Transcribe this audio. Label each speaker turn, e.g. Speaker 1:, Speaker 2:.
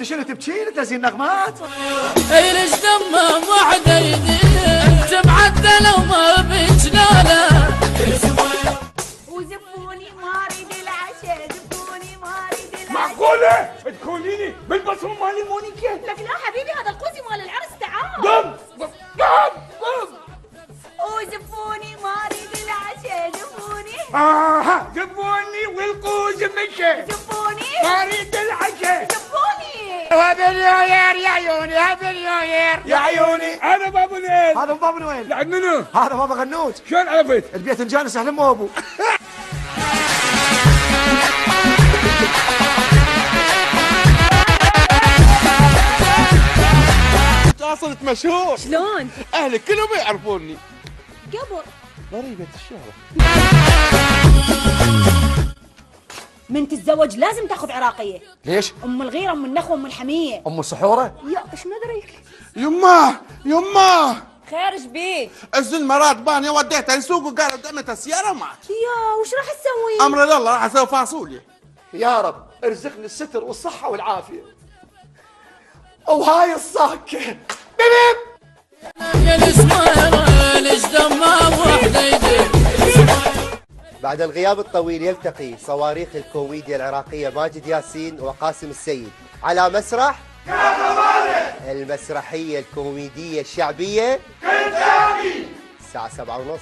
Speaker 1: انت شنو تبكين تنزين نغمات؟
Speaker 2: اي ليش دمه وحده انت معدله وما بجلاله.
Speaker 3: وزفوني ما اريد العشاء، زفوني ما اريد العشاء.
Speaker 4: معقولة تكونيني بالبصمة مالي مونيكا؟
Speaker 3: لك لا حبيبي، هذا القوزي مال العرس، تعال.
Speaker 4: قم قم قم.
Speaker 3: وزفوني ما اريد العشاء، زفوني.
Speaker 4: زفوني والقوز مشى.
Speaker 3: زفوني
Speaker 4: ما اريد العشاء.
Speaker 3: زفوني.
Speaker 4: هابليوير يا عيوني، هابليوير
Speaker 1: يا عيوني.
Speaker 4: انا بابا نويل.
Speaker 1: هذا بابا نويل.
Speaker 4: لعند منو؟
Speaker 1: هذا بابا غنوج.
Speaker 4: شلون عرفت؟
Speaker 1: البيت الجانس اهل مو ابو.
Speaker 5: صرت مشهور.
Speaker 3: شلون؟
Speaker 5: اهلي كلهم يعرفوني.
Speaker 3: قبل
Speaker 5: ضريبة الشهرة.
Speaker 3: من تتزوج لازم تاخذ عراقيه.
Speaker 1: ليش؟
Speaker 3: ام الغيره، ام النخوه، ام الحميه.
Speaker 1: ام السحوره؟
Speaker 3: يا ايش ندريك؟
Speaker 5: يماه يماه
Speaker 3: خير ايش بيك؟
Speaker 5: الزين مرات باني وديتها السوق وقالوا دمت السيارة معك.
Speaker 3: يا وش راح تسوي؟
Speaker 5: امر الله راح اسوي فاصوليا.
Speaker 1: يا رب ارزقني الستر والصحه والعافيه. وهاي الصاكه بيب.
Speaker 2: يا الاسمر ليش دمه وحده.
Speaker 6: بعد الغياب الطويل يلتقي صواريخ الكوميديا العراقية ماجد ياسين وقاسم السيد على مسرح المسرحية الكوميدية الشعبية الساعة 7:30.